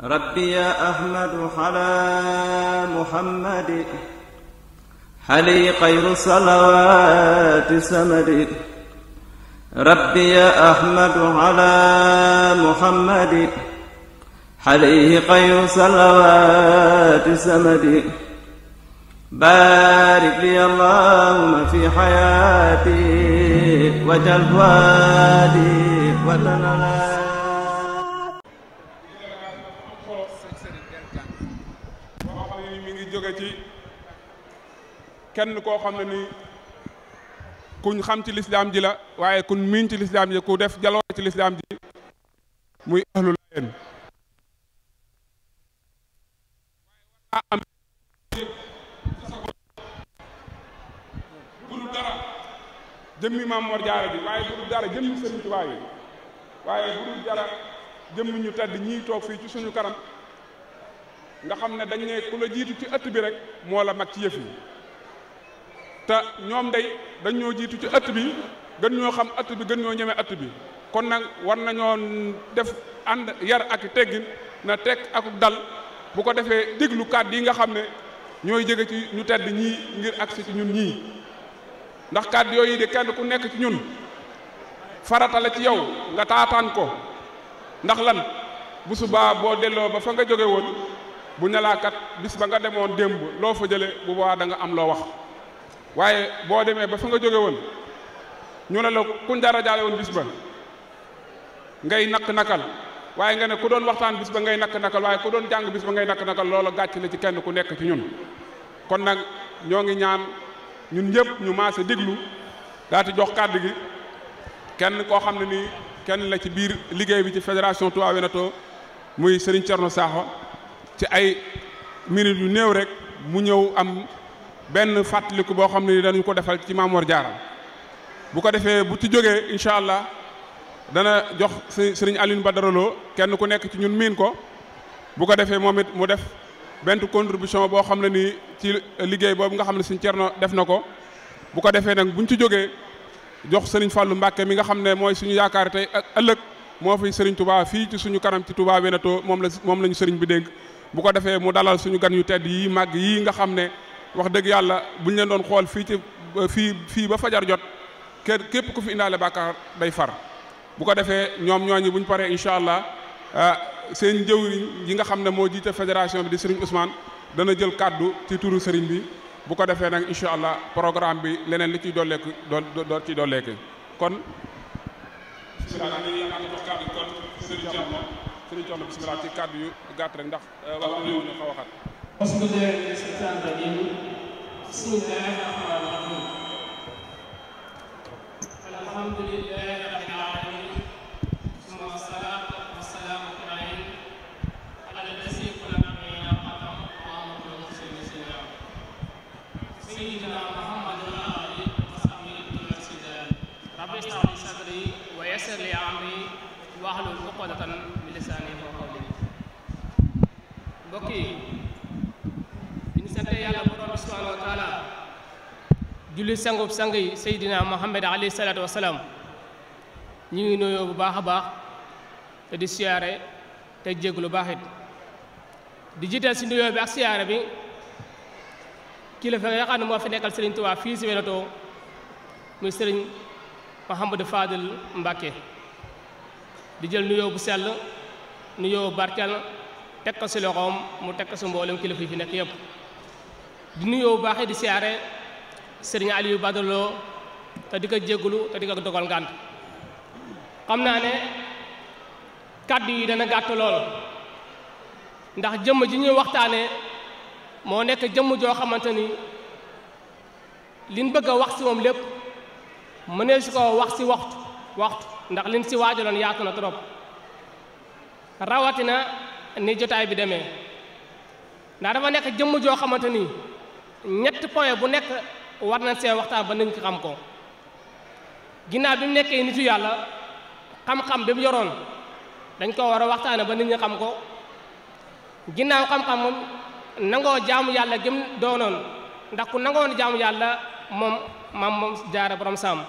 ربي يا أحمد على محمد حلي خير صلوات سمد. ربي يا أحمد على محمد عليه خير صلوات سمد. بارك لي اللهم في حياتي وجل فؤادي وتنالي. mi ngi jóge ci kenn koo xam ne ni kuñ xam ci lislaam ji la waaye kuñ miin ci lislaam ji ku def jaloore ci lislaam ji muy ahlu Laayeen am budul dara jëmmi Maam Mor Jaara bi waaye budul dara jëmmi Sëriñ Tuubaa yi waaye budul dara jëmmi ñu tedd ñii toog fii ci suñu kanam nga xam ne dañ ne ku la jiitu ci ëtt bi rek moo la mag ci yëf yi te ñoom day dañ ñoo jiitu ci ëtt bi gën ñoo xam ëtt bi gën ñoo ñeme ëtt bi kon nag war nañoo def ànd yar ak teggin na teg akuk dal bu ko defee déglu kàddu yi nga xam ne ñooy jóge ci ñu tedd ñii ngir agsi ci ñun ñii ndax kàddu yooyu de kenn ku nekk ci ñun farata la ci yow nga taataan ko ndax lan bu subaa boo delloo ba fa nga jóge woon bu ñalaakat bis ba nga demoon démb loo fa jële bu boobaa da nga am loo wax waaye boo demee ba fa nga jóge woon ñu ne la kuñ dara jaale woon bis ba ngay nakk-nakal waaye nga ne ku doon waxtaan bis ba ngay nakk-nakal waaye ku doon jàng bis ba ngay nakk-nakal loola gàcc la ci kenn ku nekk ci ñun kon nag ñoo ngi ñaan ñun ñëpp ñu maase déglu daati jox kàddu gi kenn koo xam ne nii kenn la ci biir liggéey bi ci fédération Touba Veneto muy Serigne Thierno Sakho ci ay minutes yu néew rek mu ñëw am benn fàttaliku boo xam ne dañu ko defal ci Maam Mor Jaara bu ko defee bu ci jógee incha allah dana jox Serigne Alioune Badara Lo kenn ku nekk ci ñun miin ko bu ko defee moom it mu def benn contribution boo xam ne nii ci liggéey boobu nga xam ne Serigne Thierno def na ko bu ko defee nag buñ ci jógee jox Serigne Fallou Mbacke mi nga xam ne mooy suñu yaakaar tey ak ëllëg moo fi Serigne Touba fii ci suñu kanam ci Touba Veneto moom la ñu Serigne bi dénk bu ko defee mu dalal suñu gan yu tedd yi màgg yii nga xam ne wax dëgg yàlla buñ leen doon xool fii ci fii ba fajar jot képp ku fi indaale bàkkaar day far bu ko defee ñoom ñooñu buñ paree incha allah seen jëwriñ yi nga xam ne moo jiite fédération bi di Serigne Ousmane dana jël kàddu ci turu Serigne bi bu ko defee nag incha allah programme bi leneen li ciy dolleeku dool ciy dolleeku kon bismillah Serigne Thierno bismillah ci kàddu yu gàtt rek ndax waxtu bi ñu xaw a xat bismillahi shaytaani rajim bismillahi rahmaani rahim alhamdulillahi rabbil alamin summa salaatu wa salaamu alayhi ala allazi kulana nabiyina qatam muhammadun sayyidina muhammadin wa alihi wa sahbihi wa sallam rabbi ishrah li sadri wa yassir li amri wahlul uqdatan min lisani yafqahu qawli mbokk yi bi ñu sante yàlla borom bi subhanahu wa taala julli sangub sang yi Seydina Muhammad alayhi salaatu wa salaam ñu ngi nuyoo bu baax a baax te di siyaare te jéglu baax it di jiital si nuyoo bi ak siyaare bi kilifa nga xam ne moo fi nekkal Serigne Touba fii si Veneto muy Serigne Mouhamadou Fadil Mbacké di jël nuyoo bu sell nuyoo barkeel teg ko si loxoom mu teg ko si mboolem kilifa yi fi nekk yëpp di nuyoo bu baaxee di siyaare Serigne Aliou Badara Lo te di ko jéggulu te di ko dogal ngànt xam naa ne kàddu yi dana gàtt lool ndax jëmm ji ñuy waxtaane moo nekk jëmm joo xamante ni liñ bëgg a wax si moom lépp mënee si ko wax si waxtu ndax liñ si waajaloon yaatu na trop rawatina ni jotaay bi demee ndax dafa nekk jëmm joo xamante ni ñetti point bu nekk war nañ see waxtaan ba nañ ko xam ko ginnaaw bi mu nekkee nitu yàlla xam-xam bi mu yoroon dañ ko war a waxtaane ba nit ñi xam ko ginnaaw xam-xam moom nangoo jaamu yàlla gëm doonoon ndax ku nangoon jaamu yàlla moom jaara borom saam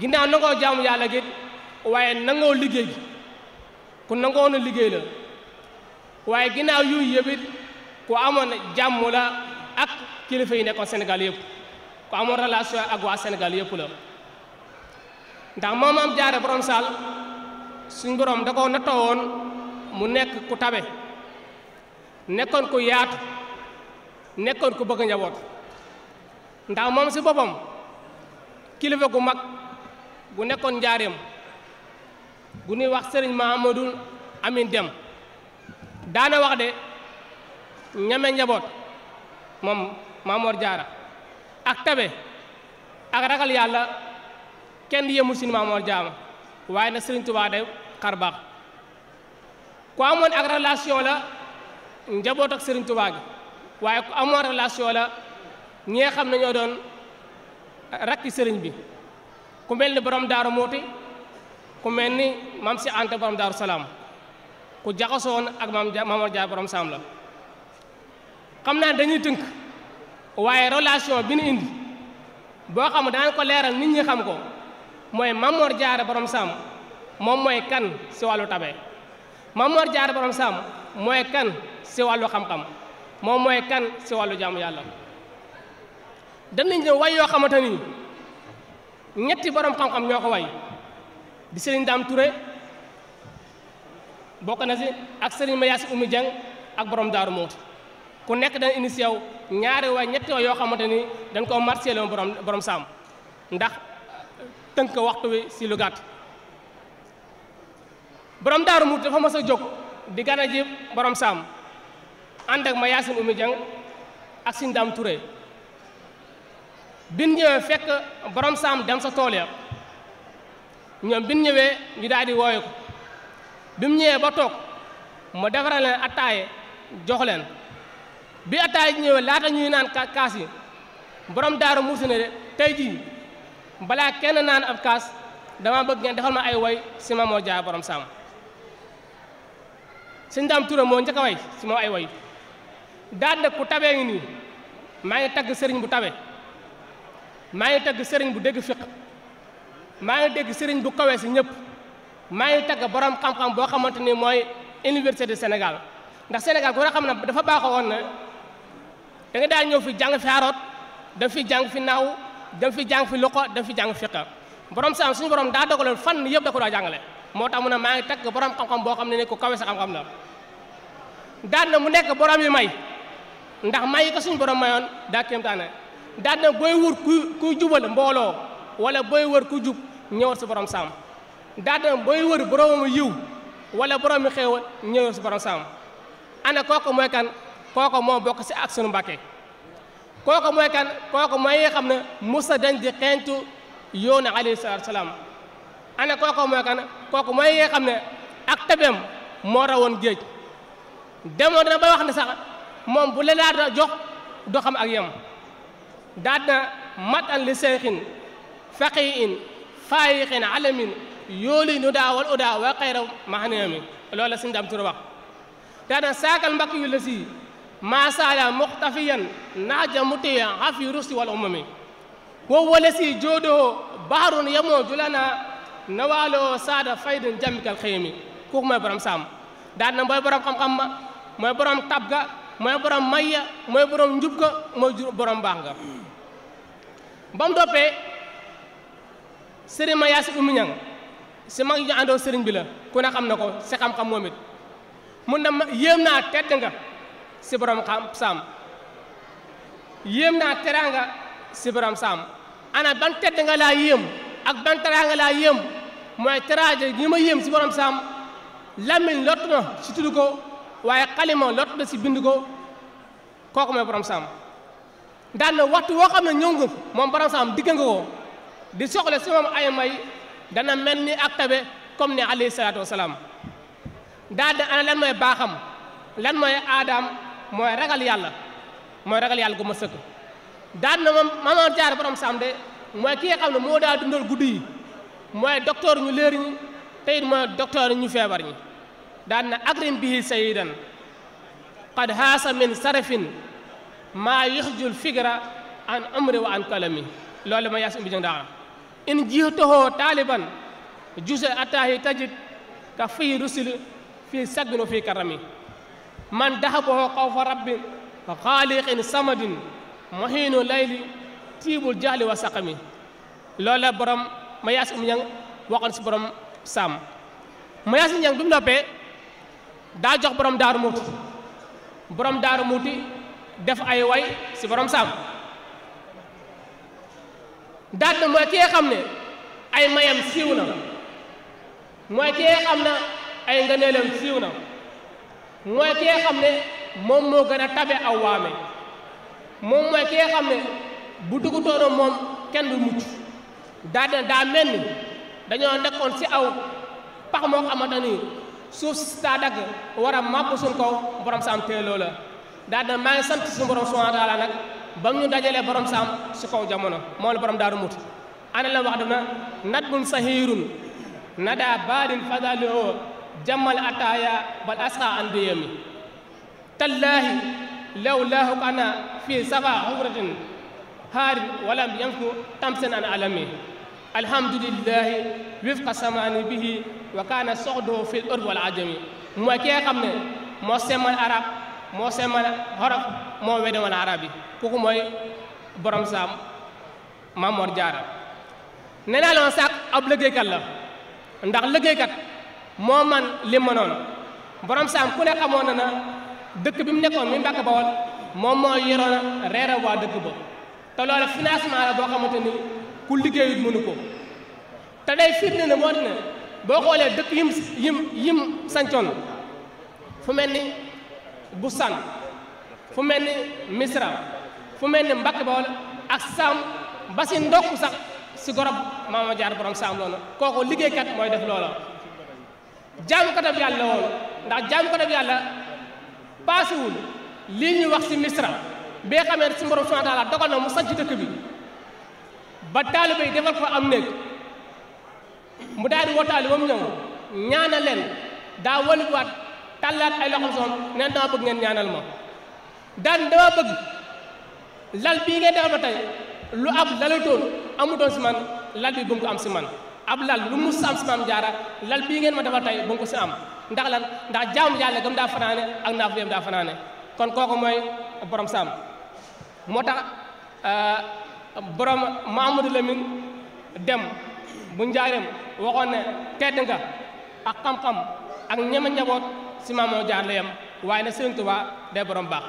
ginnaaw nangoo jaamu yàlla gi waaye nangoo liggéey ku nangoon a liggéey la waaye ginnaaw yooyu yëpp it ku amoon jàmm la ak kilifa yi nekkoon Sénégal yëpp ku amoon relation ak waa Sénégal yëpp la ndax moom Maam Jaara borom Saam suñ borom da ko nattoo woon mu nekk ku tabe nekkoon ku yaatu nekkoon ku bëgg njaboot ndax moom si boppam kilifa gu mag gu nekkoon njaareem gu ñuy wax Sëriñ Mahamadou Amin Dem daana wax de ñame njaboot moom Maamoor Jaara ak tabe ak ragal yàlla kenn yëmu si Maamoor Jaara waaye na Sëriñ Tuubaa day xar baax ku amoon ak relation la njaboot ak Sëriñ Tuubaa gi waaye ku amoon relation la ñi nga xam ne ñoo doon rakki sëriñ bi ku mel ni borom Daaru Muuti ku mel ni maam si Anta borom Daaru Salaam ku jaxasoon ak Maamoor Jaara borom Saam la xam naa dañuy tënk waaye relation bi ñu indi boo xam ne daan ko leeral nit ñi xam ko mooy Maamoor Jaara borom Saam moom mooy kan si wàllu tabe Maamoor Jaara borom Saam mooy kan si wàllu xam-xam moom mooy kan si wàllu jaamu yàlla danañ ñëw way yoo xamante ni ñetti borom xam-xam ñoo ko way di Sëriñ Daam Touré bokk na si ak Sëriñ Mayaasi Oumy Dieng ak borom Daaru Muuti ku nekk dana initié wu ñaari way ñetti way yoo xamante ni dañ koo marché loon borom Saam ndax tënk waxtu wi si lu gàtt borom Daaru Muuti dafa mas a jóg di gana ji borom Saam ànd ak Mayaasi Oumy Dieng ak Sëriñ Daam Touré bin ñëwee fekk borom Saam dem sa tool ya ñoom bin ñëwee ñu daal di wooye ko bi mu ñëwee ba toog mu defaral leen attaaye jox leen bi attaaye ñëwee laata ñuy naan kaas yi borom Daaru Muuti ne de tey jii balaa kenn naan ab kaas dama bëgg ngeen defal ma ay way si Maamoor Jaara borom Saam Sëriñ Daam Touré moo njëkk a way si moom ay way daal nag ku tabee ngi nii maa ngi tagg sëriñ bu tabe maa ngi tagg sëriñ bu dégg fiq maa ngi dégg sëriñ bu kawe si ñëpp maa ngi tagg borom xam-xam boo xamante ni mooy université du Sénégal ndax Sénégal ku nga xam ne dafa baaxoo woon na da nga daal ñëw fi jàng fi aroot da fi jàng fi naaw da fi jàng fi loxo da fi jàng fiq borom Saam suñu borom daa dogaloon fan yëpp da ko daa jàngale moo tax mu ne maa ngi tagg borom xam-xam boo xam ne ni ku kawe sa xam-xam la daan na mu nekk borom yi may ndax may yi ko suñu borom mayoon daa kéemtaane daan na booy wër kuy jubal mbooloo wala booy wër ku jub ñëwal si borom Saam daan na booy wër boroomu yiw wala boroomi xéewal ñëwal si borom Saam ana kooku mooy kan kooku moo bokk si ak sunu Mbàkke kooku mooy kan kooku mooy xam ne musa dañ di xeentu yoonu alayhi salaatu salaam ana kooku mooy kan kooku mooy xam ne ak tabeem moo rawoon géej demoon na ba wax ne sax moom bu la laa jox doo xam ak yem daal na mat an li seexin faqiin faayiqin alamin yooli nu daa wal udaa wa xayra mahanami loolu la Sëriñ Daam Touré wax daal na saakal mbakk yu la si maasaala muxtafiyan naaja mutiya xafi rusti wal umami wow wala si joodoo baharun yemoo julana nawaaloo saada faydin jàmmikal xëyami kooku mooy borom Saam daal na mooy borom xam-xam ma mooy borom tab ga mooy borom mayya mooy borom njub ga mooy borom baax ga ba mu doppee Sëriñ Mayaasi Oumy Dieng si mag ñu àndoo sëriñ bi la ku ne xam na ko si xam-xam moom it mun na yéem naa tedd nga si borom Saam yéem naa teraanga si borom Saam ana ban tedd nga laa yéem ak ban teraanga laa yéem mooy teraanga yi ma yéem si borom Saam làmmiñ lott na si tudd ko waaye xalima lott na si bind ko kooku mooy borom Saam daan na waxtu woo xam ne ñëw nga moom borom Saam digg nga ko di soxla si moom ay may dana mel ni ak tabe comme ni alayhi salaatu wasalaam daan na ana lan mooy baaxam lan mooy aadaam mooy ragal yàlla gu ma sëkk daan na moom Maamoor Jaara borom Saam de mooy ki nga xam ne moo daa dundal guddi yi mooy docteur ñu léer ñi te it mooy docteur ñu feebar ñi daan na agrim bihi sayidan qad haasa min sarafin maa yaxjul figra an umri wa an kalami loolu ma Mayaasi Oumy Dieng daa in jiitohoo taaliban juse attaahi tajid ka fii rusul fii saggino fii karami man dahaboo xawfa rabbin xaaliqin samadin muhiinu layli tiibul jahli wa saqami loolu la borom ma yaas ñang waxoon si borom saam ma yaas ñang bi mu noppee daa jox borom daaru muuti def ay way si borom saam daat na mooy ki nga xam ne ay mayam siiw na mooy ki nga xam ne ay ngëneelam siiw na mooy ki nga xam ne moom moo gën a tabe aw waame moom mooy ki nga xam ne bu dugutoona moom kenn du mucc daa mel ni dañoo nekkoon si aw pax moo xamante ni suuf si daa dagg war a màpp suñ kaw borom saam tee loola daa maa ngi sant suñu borom subhanahu wa taala nag ba mu ñu dajalee borom saam si kaw jamono moo la borom daaru muti ana la wax dana nat bun sahirun nada baadin fadaloo jammal ataaya bal asqa andiyami tallaahi law laahu kana fii safa xufratin haarin walam yanku tamsen an alami alhamdulillahi wifqa samaani bihi wa kaana soxdoo fil urb wal ajami mooy ki nga xam ne moo semmal arab moo semmal xorof moo wedemal arab yi kooku mooy borom saam Maam Mor Jaara nee naa loon sax ab liggéeykat la ndax liggéeykat moo man li mënoon borom saam ku ne xamoon na dëkk bi mu nekkoon mi Mbàkke Bawol moom moo yoroon reera waa dëkk ba te loolu financement la boo xamante ni ku liggéeyut mënu ko te day firnde ne moo ne boo xoolee dëkk yim sancoon fu mel ni Busaan fu mel ni Misra fu mel ni Mbàkke Bawol ak Saam ba si ndokk sax si gorob Maam Mor Jaara borom saam loolu kooku liggéeykat mooy def loola jaamukatab yàlla woon ndax jaamukatab yàlla paasewul lii ñuy wax si Misra bi nga xamee si borom subhaanahu wa taala dogal na mu sanc dëkk bi ba taalibe yi defal ko am néeg mu daal di woo taalibe ba mu ñëw ñaanal leen daa walikuwaat tàllaat ay loxom soom neen dama bëgg ngeen ñaanal ma daan dama bëgg lal bii ngeen defal ba tey lu ab lalutoon amutoon si man lal bi bu mu ko am si man ab lal lu mus am si Maam Jaara lal bii ngeen ma defal tey bu mu ko si am ndax lan ndax jaamu yàlla gam daa fanaane ak naaf yam daa fanaane kon kooku mooy borom saam moo tax borom Mamadou Lamine dem bu njaareem waxoon ne tedd nga ak xam-xam ak ñeme njaboot si Maam Mor Jaara la yem waaye nag Sëriñ Tuubaa day borom baax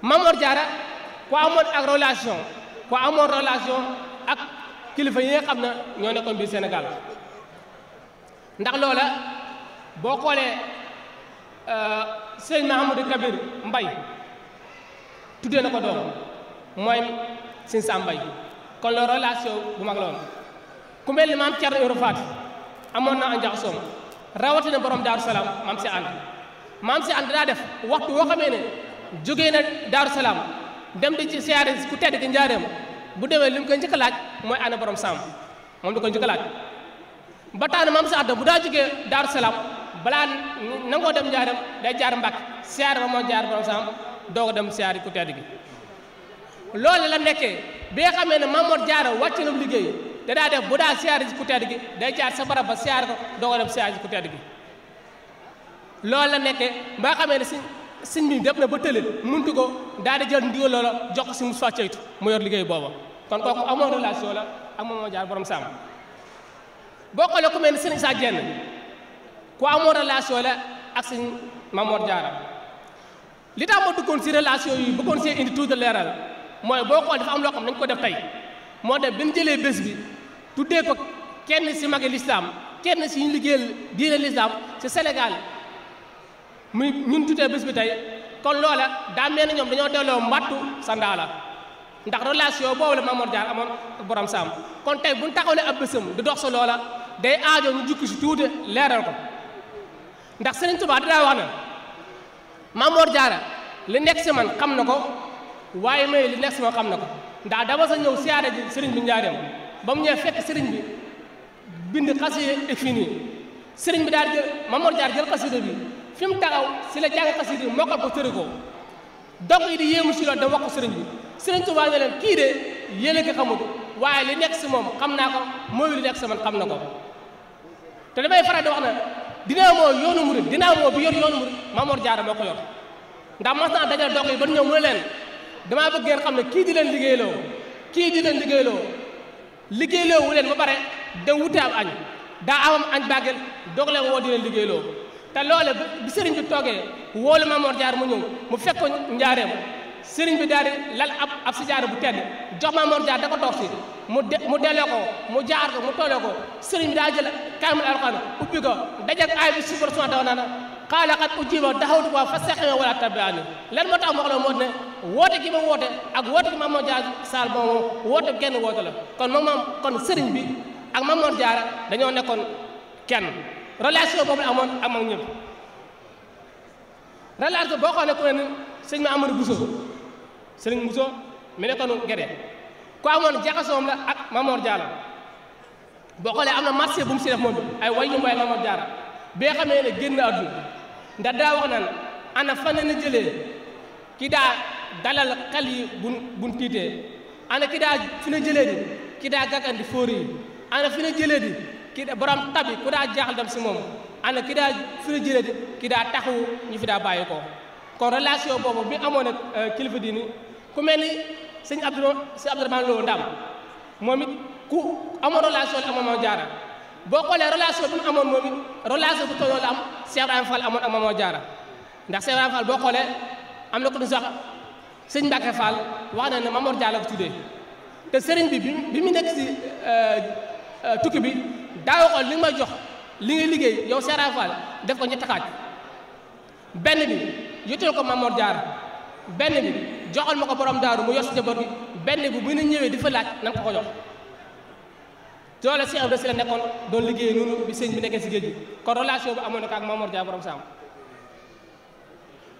Maam Mor Jaara ku amoon ak relation ku amoon relation ak kilifa yi nga xam ne ñoo nekkoon biir Sénégal ndax loola boo xoolee sëñ Mahamadou Kabir Mbay tuddee na ko doom mooy sëñ Sam Mbay kon la relation bu mag la woon ku mel ni maam Cerno Ibra Faati amoon na njaxasoom rawatina borom Daaru Salaam maam si ànd daa def waxtu woo xamee ne jógee na Daaru Salaam dem di ci siyaare ku tedd ki njaareem bu demee li mu koy njëkk a laaj mooy ana borom saam moom di ko njëkk a laaj ba tax na maam si ànd bu daa jógee Daaru Salaam balaa nangoo dem njaareem day jaar Mbàkke siyaare ba moo jaar borom saam doog a dem siyaare ku tedd gi loolu la nekkee bi nga xamee ne Maam Mor Jaara wàcc na liggéey da daa def bu daa siyaare ku tedd gi day jaar sa barab ba siyaare ko doog a dem siyaare ku tedd gi loolu la nekkee ba nga xamee ne sëñ bi def na ba tële muntu ko daal di jël ndigal loola jox ko si Moussa Ceytu mu yor liggéey booba kon kooku amoon relation la ak Maam Mor Jaara borom saam boo xoolee ku mel ni sëñ Issa Diène ku amoon relation la ak sëñ Maam Mor Jaara li tax ma duggoon si relation yi bëggoon see indi tuuti leeral mooy boo xool dafa am loo xam nañ ko def tey moo tax bi ñu jëlee bés bi tuddee ko kenn si magi lislaam kenn si ñu liggéeyal diine lislaam si Sénégal muy ñun tuddee bés bi tey kon loola daa mel ni ñoom dañoo delloo mbattu sa ndaala ndax relation boobu la Maam Mor Jaara amoon borom saam kon tey bu ñu taxaw ne ab bésam di dox sa loola day aajo ñu jukki si tuuti leeral ko ndax Sëriñ Tuubaa daa wax na Maam Mor Jaara li nekk si man xam na ko waaye may li nekk si man xam na ko ndax dama sa ñëw siyaare ji sëriñ bi njaareem ba mu ñëwee fekk sëriñ bi bind xasida ek fii nii sëriñ bi daal jël Maam Mor Jaara jël xasida bi fi mu taxaw si la jàng xasida yi mokkal ko tëri ko donc yi di yéemu si loolu da wax ko sëriñ bi Sëriñ Tuubaa ne leen kii de yéen a ko xamut waaye li nekk si moom xam naa ko mooy li nekk si man xam na ko te damay faral di wax na dinaa moo yoonu murid dinaa moo bi yor yoonu murid Maam Mor Jaara moo ko yor ndax mos naa dajal dong yi ba ñëw mu ne leen damaa bëgg ngeen xam ne kii di leen liggéeyloo wu leen ba pare dem wute am añ daa amam añ bàggeel doog leen woo di leen liggéeyloo te loole bi sëriñ bi toogee woolu Maam Mor Jaara mu ñëw mu fekk ko njaareem sëriñ bi daal di lal ab sijaara bu tedd jox Maam Mor Jaara da ko toog si mu delloo ko mu jaar ko mu toolee ko sëriñ bi daa jël kaamil alxuraan ubbi ko dajak aay bi suufar suma daw naa xaala xat ujiba daxawtu ko fa seqima wala tabiani lan moo tax ma wax la moo ne woote gi ma woote ak woote gi Maam Mor Jaara Sall moom woote genn woote la kon sëriñ bi ak Maam Mor Jaara dañoo nekkoon kenn relation boobu la amoon ak mag ñëpp relation boo xoolee ku ne ni sëñ ma Amadou Bousso sëriñ Bousso mi nekkoon Gede ku amoon jaxasoom la ak Maam Mor Jaara boo xoolee am na marché bu mu si def moom ay way ñu mbay Maam Mor Jaara bi nga xamee ne génn àdduna ndax daa wax naan ana fan na jëlee ki daa dalal xel yi buñ tiitee ana ki daa fi na jëlee di ki daa gàggandi fóori yi ana fi na jëlee di ki borom tabi ku daa jaaxal dem si moom ana ki daa fi na jëlee di ki daa taxawu ñu fi daa bàyyi ko kon relation boobu bi amoon ak kilifa diini ku mel ni sëñ Abdourahmane Lo Ndam moom it ku amoon relation la amoon Maam Jaara boo xoolee relation bi mu amoon moom it relation bu tolloo la am Cheikh Ibrahima Fall amoon ak Maam Mor Jaara ndax Cheikh Ibrahima Fall boo xoolee am na ko du sax sëñ Mbacke Fall wax na ne Maam Mor Jaara la ko tuddee te sëriñ bi mu nekk si tukki bi daa waxoon li nga may jox li ngay liggéey yow Cheikh Ibrahima Fall def ko ñetti xaaj benn bi yottal ko Maam Mor Jaara benn bi joxal ma ko borom daaru mu yor si njaboot gi benn bi bu ñu ñëwee di fa laaj nan ko jox loolu Cheikh Ibrahima si la nekkoon doon liggéey noonu bi sëñ bi nekkee si géej gi kon relation bi amoon na ko ak Maam Mor Jaara borom saam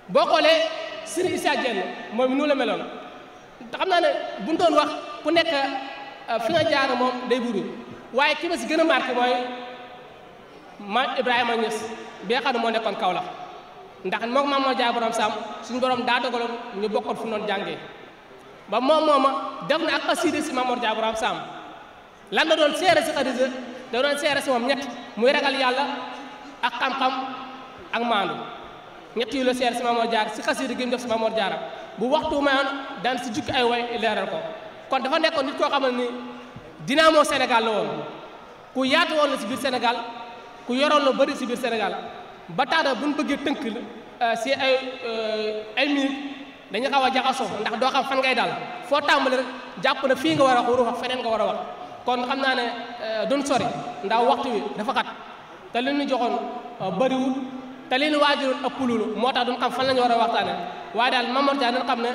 boo xoolee Serigne Issa Diène moom nu la meloon te xam naa ne bu ñu doon wax ku nekk fi nga jaar moom day buru waaye ki ma si gën a marqué mooy Maam Ibrahima Niass bi nga xam ne moo nekkoon Kaolack ndax moom Maam Mor Jaara borom saam suñu borom daa dogaloon ñu bokkoon fu noonu jàngee ba mooma def na ak xasida si Maam Mor Jaara borom saam lan la doon seere si xadisa da doon seere si moom ñett muy ragal yàlla ak xam-xam ak maandu ñett yu la seere si Maam Mor Jaara si xasida gi mu def si Maam Mor Jaara bu waxtu mayoon daan si jukki ay way leeral ko kon dafa nekkoon nit koo xam ne ni dynamo Sénégal la woon ku yaatu woon la si biir Sénégal ku yoroon la bëri si biir Sénégal ba tax na bu ñu bëggee tënk si ay minutes dañu xaw a jaxasoo ndax doo xam fan ngay daal foo tàmbali rek jàpp na fii nga war a wax waru wax feneen nga war a wax kon xam naa ne duñ sori ndax waxtu wi dafa xat te li ñu joxoon bëriwul te li ñu waajuroon ëpp loolu moo tax duñ xam fan la ñu war a waxtaane waaye daal Maam Mor Jaara dañ xam ne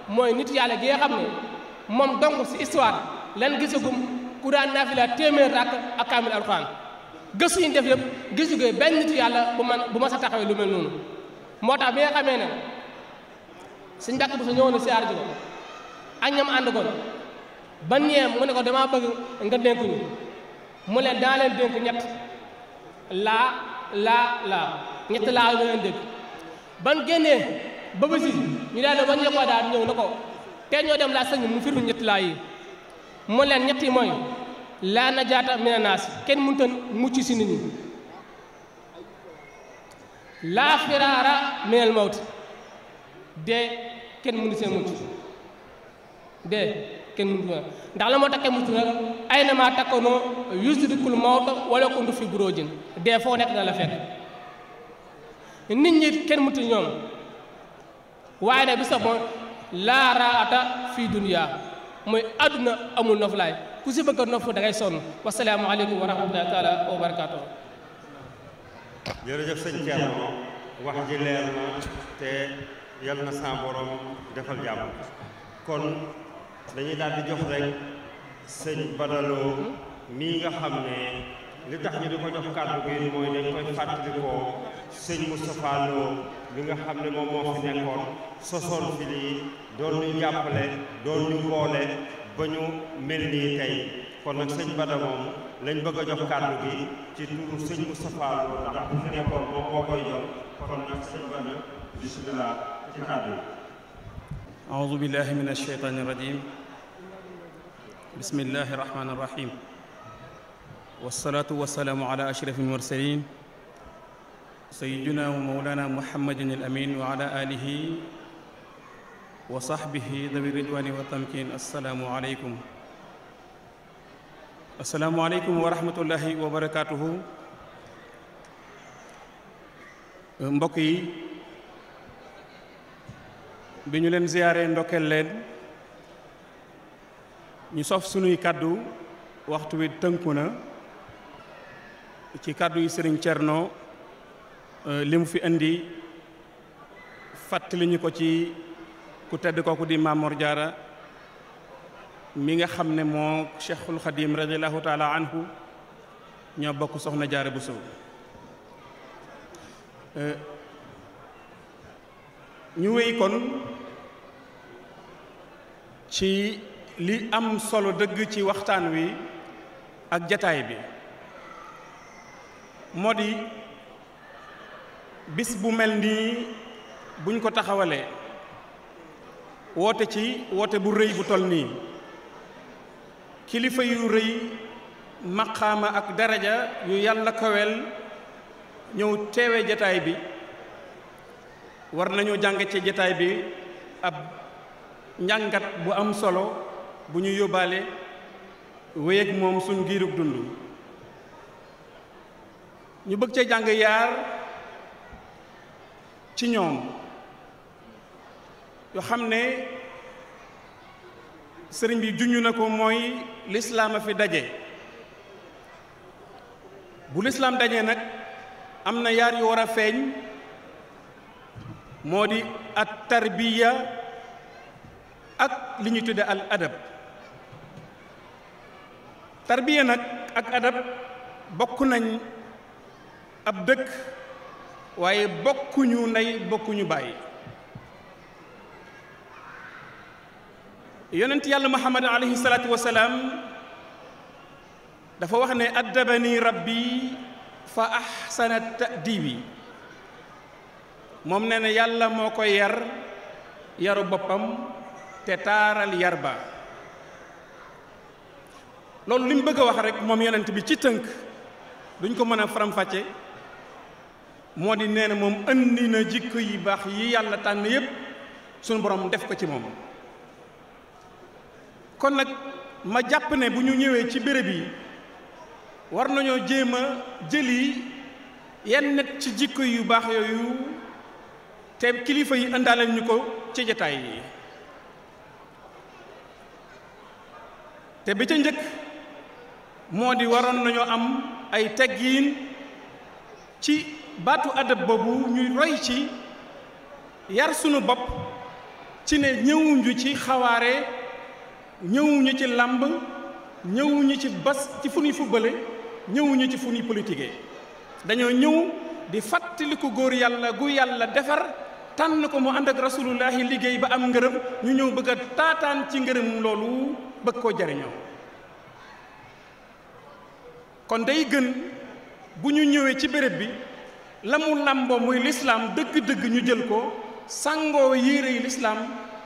mooy nit yàlla gi nga xam ne moom dong si histoire lan gisagum ku daan naafila téeméer rakk ak kaamil alxuraan gëstu yi ñu def yëpp gisugee benn nit yàlla bu ma sa taxawee lu mel noonu moo tax bi nga xamee ne suñ Mbàkke bu sa ñëwoon na siyaar ji ko ak ñam ànd goon ba ñeem mu ne ko damaa bëgg nga dénk ñu mu leen daa leen dénk ñett laa ñett laa yu leen dénk ban génnee ba basi ñu daal ne waññee ko daal ñëw na ko te ñoo dem laa sëñ mu firul ñett laa yi mu leen ñett yi mooy laa najaata mina naas kenn mënut a mucc si nit ñi laa firaara minal mawt dee kenn mënu see mucc dee kenn mënu ko ndax la moo tax kenn mucc nag ay na maa takkoonoo yusrikul mawta wala kuntu fi buroojin dee foo nekk na la fekk nit ñi kenn mucc ñoom waaye nag bi sax moom laa raata fii duniyaa mooy àdduna amul noflaay ku si bëgg a nof da ngay sonn wasalaamu aleykum wa rahmatullahi taala wa barakaatu. jërëjëf sëñ Thierno wax ji leer na te yal na sa borom defal jàmm kon dañuy daal di jox rek sëñ Badaloo mii nga xam ne li tax ñu di ko jox kàddu gi mooy dañ koy fàttalikoo sëñ Moustapha Lo li nga xam ne moom moo fi nekkoon sosoon fi lii doon ñu jàppale doon ñu boole ba ñu mel nii tey kon nag sëñ Bada moom lañ bëgg a jox kàddu gi ci turu sëñ Moustapha Lo ndax bu fi nekkoon moom moo koy jox kon nag sëñ Bada bismillah ci kàddu yi. أعوذ بالله من الشيطان الرجيم بسم الله الرحمن الرحيم والصلاة والسلام على أشرف المرسلين sayyidina wa mawlana muhammadin al amin wa ala alihi wa sahbihi dawi ridwani wa tamkin. assalaamu aleykum wa rahmatullahi wa barakatuhu. mbokk yi, bi ñu leen ziyaare ndokkeel leen, ñu sof sunuy kàddu, waxtu wi tënku na ci kàddu yi sëriñ Cerno li mu fi indi fàttali ñu ko ci ku tedd kooku di Maam Mor Jaara mi nga xam ne moo Cheikhul Xadim radiyallahu taala anhu ñoo bokk soxna Jaara Buso. ñu wéy kon ci li am solo dëgg ci waxtaan wi ak jataay bi, moo di bis bu mel nii buñ ko taxawalee woote ci woote bu rëy bu toll nii, kilifa yu rëy maqaama ak daraja yu yàlla kawel ñëw teewe jataay bi, war nañu jàng ci jataay bi ab njàngat bu am solo bu ñu yóbbaale wéy ak moom suñ giirug dund. ñu bëgg cee jàng yaar ci ñoom yoo xam ne sëriñ bi junj na ko, mooy lislaam a fi daje. bu lislaam daje nag am na yaar yu war a feeñ, moo di at tarbiya ak li ñu tudde al adab. tarbiya nag ak adab bokk nañ ab dëkk, waaye bokkuñu ndey bokkuñu bàyyi. yonent yàlla muhammad alayhi salaatu wasalaam dafa wax ne addabani rabbi fa ahsana ta'dibi. moom nee na yàlla moo ko yar yaru boppam te taaral yar ba. loolu li mu bëgg a wax rek moom yonent bi ci tënk, duñ ko mën a faram-fàcce, moo di nee na moom andi na jikko yi baax yi yàlla tànn yépp suñu borom def ko ci moom. kon nag ma jàpp ne bu ñu ñëwee ci béréb yi war nañoo jéem a jëli yenn nit ci jikko yu baax yooyu te kilifa yi indaaleel ñu ko ci jataay yi. te bi ca njëkk moo di waroon nañoo am ay teggiin ci baatu adab boobu, ñuy roy ci yar sunu bopp ci ne ñëwuñu ci xawaare, ñëwuñu ci làmb, ñëwuñu ci bas ci fu ñuy fubbale, ñëwuñu ci fu ñuy politiquer. dañoo ñëw di fàttaliku góor yàlla gu yàlla defar tànn ko mu ànd ak rasulullahi liggéey ba am ngërëm, ñu ñëw bëgg a taataan ci ngërëm loolu bëgg koo jariñoo. kon day gën bu ñu ñëwee ci béréb bi la mu làmboo muy lislaam dëgg-dëgg ñu jël ko sàngoo yére yi lislaam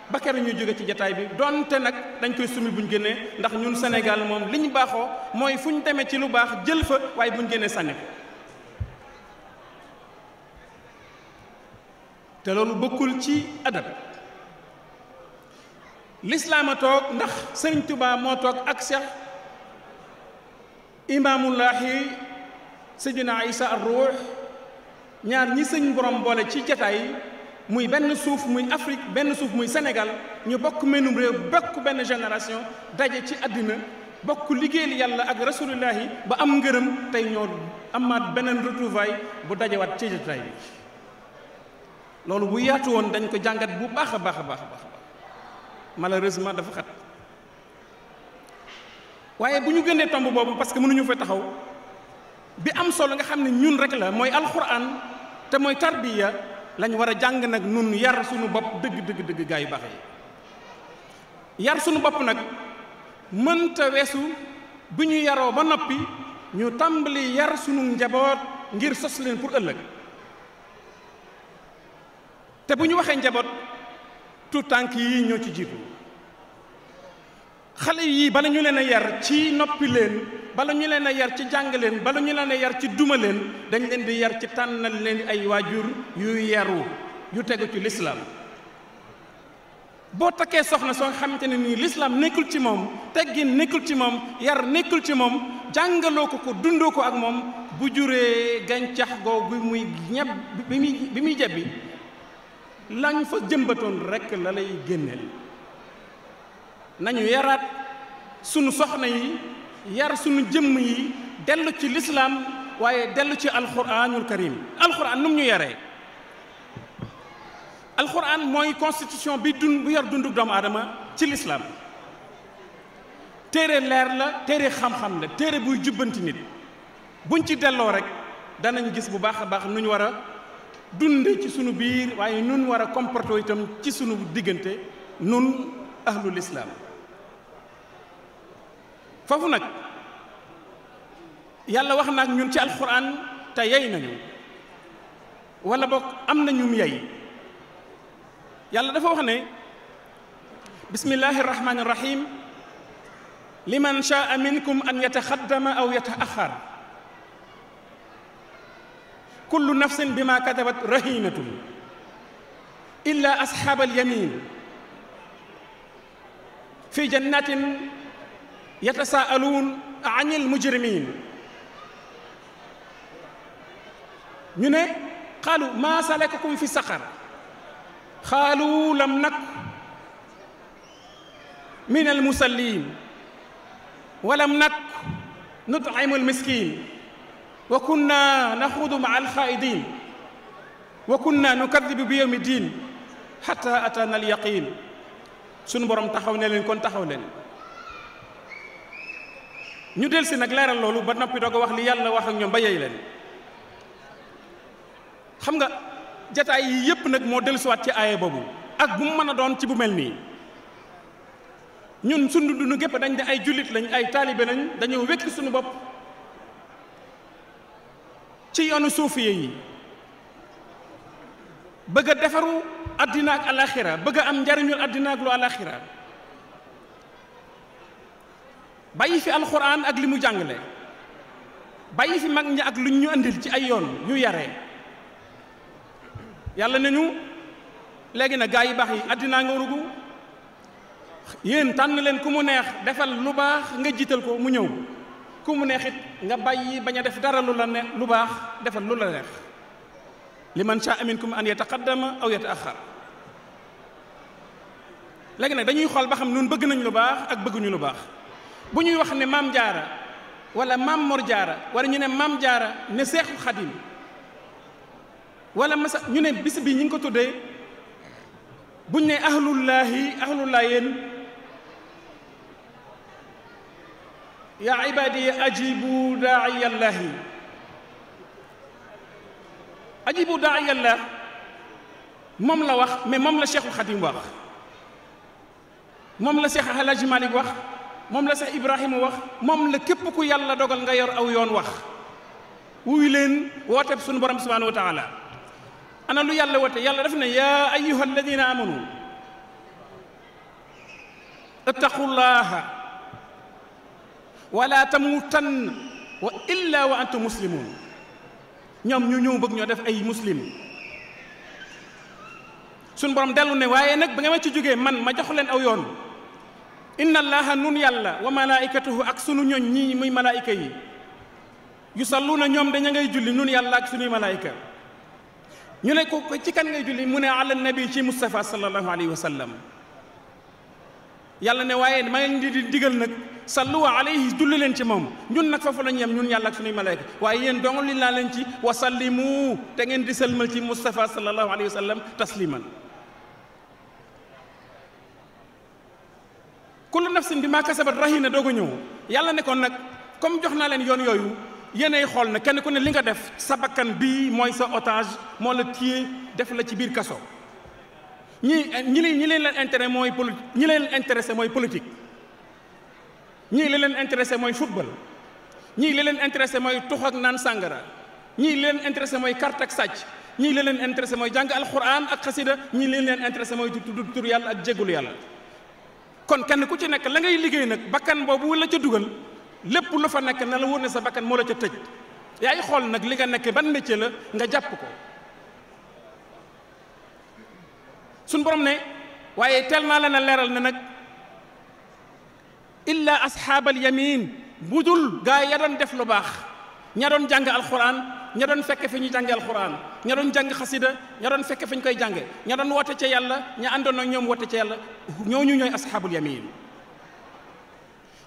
ba keroog ñu jóge ci jataay bi, donte nag dañ koy sumi buñ génnee, ndax ñun Sénégal moom li ñu baaxoo mooy fu ñu demee ci lu baax jël fa, waaye buñ génnee sànni ko. te loolu bokkul ci adab. lislaam a toog ndax Sëriñ Tuubaa moo toog ak Seex imaamullaahi Seydina Isa ar-Ruux, ñaar ñi sëñ borom boole ci jataay, muy benn suuf muy Afrique, benn suuf muy Sénégal, ñu bokk menum réew, bokk benn génération, daje ci àddina bokk liggéeyal yàlla ak rasulullahi ba am ngërëm, tey ñoo amaat beneen retrouvaille bu dajewaat ci jataay bi. loolu bu yaatu woon dañ ko jàngat bu baax a baax a baax a baax, malheureusement dafa xat. waaye bu ñu gënee tomb boobu, parce que mënuñu fa taxaw, bi am solo nga xam ne ñun rek la, mooy alxuraan te mooy tarbiya, lañ war a jàng nag nun yar suñu bopp dëgg gaa yu baax yi. yar suñu bopp nag mënta weesu bu ñu yaroo ba noppi ñu tàmbali yar suñu njaboot ngir sos leen pour ëllëg. te bu ñu waxee njaboot, tout tànk yi ñoo ci jiitu. xale yi bala ñu leen a yar ci noppi leen bala ñu leen a yar ci jàng leen, bala ñu leen a yar ci duma leen, dañ leen di yar ci tànnal leen ay waajur yu yaru yu tegu ci lislaam. boo takkee soxna soo xamante ne nii lislaam nekkul ci moom, teggin nekkul ci moom, yar nekkul ci moom, jàngaloo ko dundoo ko ak moom, bu juree gàncax googu muy ñeb bi muy jebbi lañ fa jëmbatoon rekk la lay génneel. nañu yaraat sunu soxna yi, yar sunu jëmm yi, dellu ci lislaam waaye dellu ci alquranul karim. alquran nu mu ñu yaree? alquran mooy constitution bi bu yor dundu doomu aadama ci lislaam. téere leer la, téere xam-xam la, téere buy jubbanti nit. buñ ci delloo rek danañ gis bu baax a baax nu ñu war a dunde ci sunu biir, waaye nun war a comporter itam ci sunu diggante nun ahlul islaam. foofu nag yàlla wax na ak ñun ci alquran te yey nañu, wala boog am na ñum yey. yàlla dafa wax ne bismillahi irrahmani irrahim liman shaa minkum an yataxaddama aw yataaxar kullu nafsin bima katabat rahinatun illa asxaab alyamin fi jannatin yatasaaluun an almujrimin. ñu ne qaalu maa salakakum fi saqar qaalu lam nak min almusallin wa lam nak nut'imu almiskin wa kunna naxuudu maa alxaaidin wa kunna nukadibu bi yawmi din xata atana alyaqin. sunu borom taxaw ne leen kon taxaw leen. ñu del si nag leeral loolu ba noppi doog a wax li yàlla wax ak ñoom ba yey leen. xam nga jataay yi yépp nag moo dellusiwaat ci aaye boobu ak bu mu mën a doon ci bu mel nii. ñun sunu dund gépp dañ ne ay jullit lañ, ay taalibe lañ, dañoo wekk suñu bopp ci yoonu suufiye yi, bëgg a defaru addina ak alaxira, bëgg a am njariñul addina ak lu alaxira, bàyyi fi alxuraan ak li mu jàngale, bàyyi fi mag ñi ak lu ñu andil ci ay yoon yu yaree. yàlla nañu léegi nag gaa yi baax yi addinaa nga rugu, yéen tànn leen ku mu neex defal lu baax nga jiital ko mu ñëw, ku mu neex it nga bàyyi bañ a def dara lu la ne lu baax defal lu la neex. liman shaa minkum an yataqaddama aw yataaxar. léegi nag dañuy xool ba xam nun bëgg nañ lu baax ak bëgguñu lu baax. bu ñuy wax ne maam jaara wala maam mor jaara wala ñu ne maam jaara ne seexu xadim wala masa ñu ne bis bi ñu ngi ko tuddee, buñ ne ahlullaahi yéen yaa ibaadi ajibu daa'iyallaahi. ajibu daa'iyallah moom la wax, mais moom la Cheikhul Khadim wax, moom la Cheikh El Hadji Malick wax, moom la Cheikh Ibrahima wax, moom la képp ku yàlla dogal nga yor aw yoon wax. wuy leen wooteeb sunu borom subhanahu wa taala. ana lu yàlla woote? yàlla def ne yaa ayyuha alladina amanu ittaqullaha wala tamuutanna wa illa wa antum muslimun. ñoom ñu ñëw bëgg ñoo def ay muslim. suñ borom dellu ne waaye nag ba nga ma ci jógee man ma jox leen aw yoon. inna allaha nun yàlla wa malaikatuhu ak sunu ñoñ ñii muy malaayika yi yusalluuna ñoom daña ngay julli nun yàlla ak sunuy malaayika. ñu ne ko ci kan ngay julli? mu ne ala nabi ci Mustafa sallallahu alayhi wa sallam. yàlla ne waaye ma ngeen di digal nag sallu alayhi julli leen ci moom. ñun nag foofu la ñu yem ñun yàlla ak sunuy malaayika, waaye yéen dong li laa leen ci wa sallimu te ngeen di sëlmal ci Mustafa sallallahu alayhi wa sallam tasliman. kullu nafsin bimaa kasabat rahina doog a ñëw. yàlla ne kon nag comme jox naa leen yoon yooyu, yéenay xool na kenn ku ne li nga def sa bakkan bii mooy sa otage, moo la téye def la ci biir kaso. ñi leen intérêt mooy politique, ñi leen intéressé mooy politique, ñii li leen intéressé mooy football, ñii li leen intéressé mooy tux ak naan sàngara, ñii li leen intéressé mooy carte ak sàcc, ñii li leen intéressé mooy jàng alquran ak xasida, ñii li leen intéressé mooy tudd tur yàlla ak jéggulu yàlla. kon kenn ku ci nekk la ngay liggéey nag bakkan boobu la ca dugal lépp lu fa nekk na la wóor ne sa bakkan moo la ca tëj yaay xool nag li nga nekk ban métier la nga jàpp ko suñ borom ne waaye teel naa leen a leeral ne nag illa asxaabal yamin budul gaa ya doon def lu baax ña doon jàng alquran ña doon fekke fi ñu jànge alquran ña doon jàng xasida ña doon fekke fi ñu koy jànge ña doon woote ca yàlla ña àndoon ak ñoom woote ca yàlla ñooñu ñooy asxaabul yamin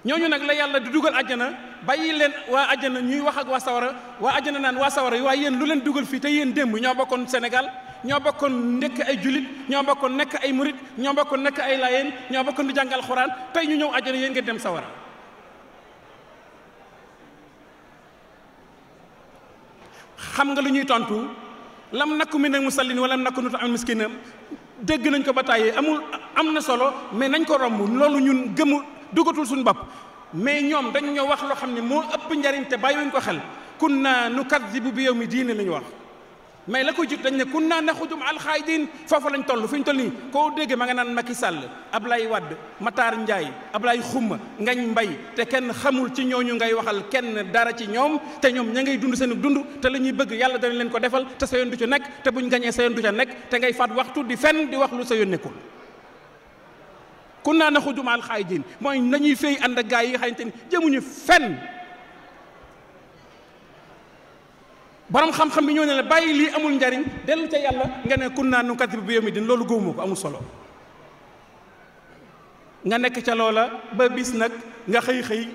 ñooñu nag la yàlla di dugal àjjana bàyyi leen waa àjjana ñuy wax ak waa sawara waa àjjana naan waa sawara yi waaye yéen lu leen dugal fii te yéen démb ñoo bokkoon Sénégal ñoo bokkoon nekk ay julit ñoo bokkoon nekk ay murit ñoo bokkoon nekk ay laayeen ñoo bokkoon di jàngal alxuraan tey ñu ñëw àjjana yéen ngeen dem sawara xam nga lu ñuy tontu lam nakku minal musallin wala nakku nut'imul miskiina dégg nañ ko ba tàyyee am na solo mais nañ ko romb loolu ñun dugatul suñu bopp mais ñoom dañu ñoo wax loo xam ne moo ëpp njariñ te bàyyiwuñ ko xel kunna nukazzibu bi yawmi diin la ñu wax mais la ko jut dañ ne kunna naxudu ma'al xaa'idiin foofu lañ toll fi ñu toll nii koo dégg ma nga naan Macky Sall Ablaye Wade Matar Ndiaye Ablaye Xuma Ngañ Mbay te kenn xamul ci ñooñu ngay waxal kenn dara ci ñoom te ñoom ña ngay dund seen dund te la ñuy bëgg yàlla dana leen ko defal te sa yoon du ca nekk te buñ gañee sa yoon du ca nekk te ngay faat waxtu di fenn di wax lu sa yoon nekkul kun naa naxudu ma'al xaa'idiin mooy nañuy fay ànd ak gaa yi nga xamante ni jëmuñu fenn borom xam-xam bi ñoo ne la bàyyi lii amul njariñ dellu ca yàlla nga ne kun naa nukazzibu bi yawmi diin loolu góobu ko amul solo nga nekk ca loola ba bis nag nga xëy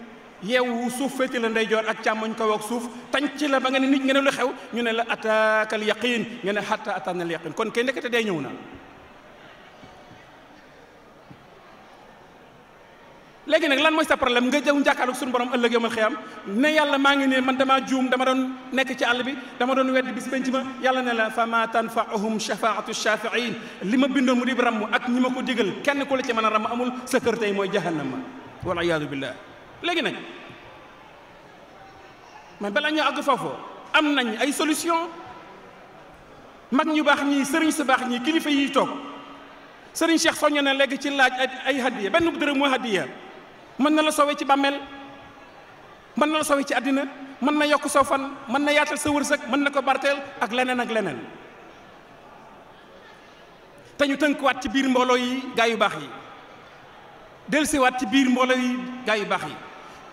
yeewu suuf féeti la ndeyjoor ak càmmoñ kaw ak suuf tañ ci la ba nga ne nit nga ne lu xew ñu ne la ataakal yaqiin nga ne hatta ataanal yaqiin kon kay ndekete day ñëw na léegi nag lan mooy sa problème nga jëw njàkkaarloog suñu borom ëllëg yawmal xiyaam ne yàlla maa ngi ne man damaa juum dama doon nekk ci àll bi dama doon weddi bis penc ma yàlla ne la fa ma tanfa'uhum shafaatu shafiin li ma bindoon mu di ramm ak ñi ma ko digal kenn ku la ci mën a ramm amul sa kër tey mooy jahannama wal iyaadu billah léegi nag mais bala ñu àgg foofu am nañ ay solution mag ñu baax ñii sëriñ su baax ñii kilifa yi toog sëriñ Cheikh soñño ne léegi ci laaj ay hadiya benn dërëm mooy hadiya mën na la sowe ci bàmmeel mën na la sowe ci àddina mën na yokk soo fan mën na yaatal sa wërsëg mën na ko barteel ak leneen te ñu tënkuwaat ci biir mbooloo yi gaa yu baax yi dellusiwaat ci biir mbooloo yi gaa yu baax yi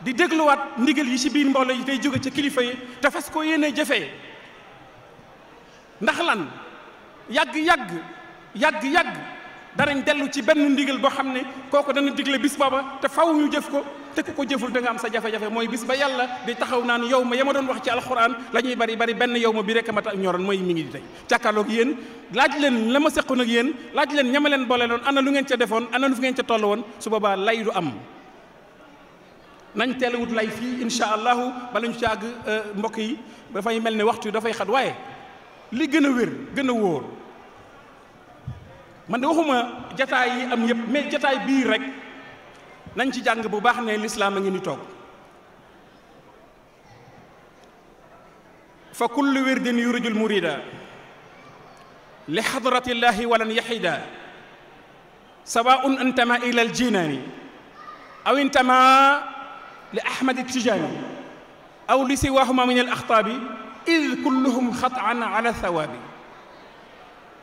di dégluwaat ndigal yi ci biir mbooloo yi tey jóge ca kilifa yi te fas ko yéene jëfee ndax lan yàgg danañ dellu ci benn ndigal boo xam ne kooku dana digle bis booba te faw ñu jëf ko te ku ko jëful da nga am sa jafe-jafe mooy bis ba yàlla di taxaw naan yow ma yama doon wax ci alxuraan la ñuy bari benn yow ma bi rek ma ta ñoroon mooy mi ngi di tey jàkkaarloog yéen laaj leen la ma seqoon ak yéen laaj leen ñama leen boole loon ana lu ngeen ca defoon ana lu fi ngeen ca toll woon su boobaa lay du am nañ teel wut lay fii insha allahu bala ñu ci àgg mbokk yi dafay mel ne waxtu dafay xat waaye li gën a wér gën a wóor man de waxuma jataay yi am yëpp mais jataay bii rek nañ ci jàng bu baax ne lislaam a ngi ni toog fa kullu wirdin yurijul murida li hadratillahi walan yahida sawaun intama ila al jinani aw intama li ahmad tijani aw li siwahuma min al axtaabi id kulluhum xataan ala thawaabi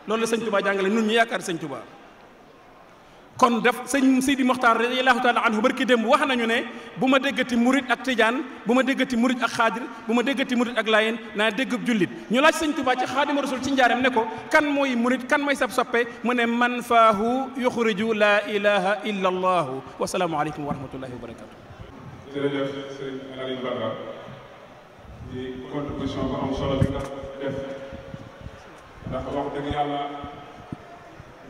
loolu la sëñ Tuba jàngale nun ñu yaakaar sëñ Tuba kon def sëñ Sidi Moxtaar radiyallahu taala anhu barki démb wax nañu ne bu ma déggati murit ak tijaan bu ma déggati murit ak xaadir bu ma déggati murit ak laayeen naa déggub jullit ñu laaj sëñ Tuba ci xaadimu rasul ci njaareem ne ko kan mooy murit kan mooy sab soppe mu ne man faahu yuxriju laa ilaha illa allahu wasalaamu aleykum wa rahmatullahi wa barakatu jërëjëf sëñ Aliou Badara di contribution bu am solo bi nga def ndax wax dëgg yàlla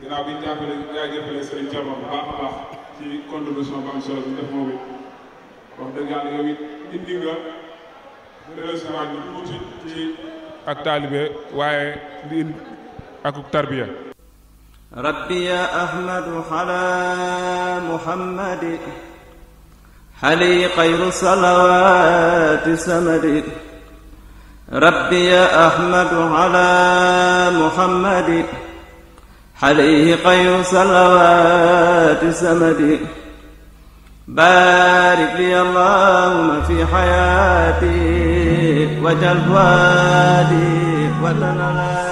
ginnaaw bi ñu jaajëfale Serigne Thierno bu baax a baax ci contribution bu am solo bi def moom it wax dëgg yàlla yow it indi nga relation bi tuuti ci ak taalibe waaye di indi ak tarbiya rabbi ya ahmadu ala muhammadi xali xayru salawaati samadi rabbi ya ahmadu ala muhammadi xalayhi xayru salawaati samadi بارك لي اللهم في حياتي وجل فؤادي وتنالي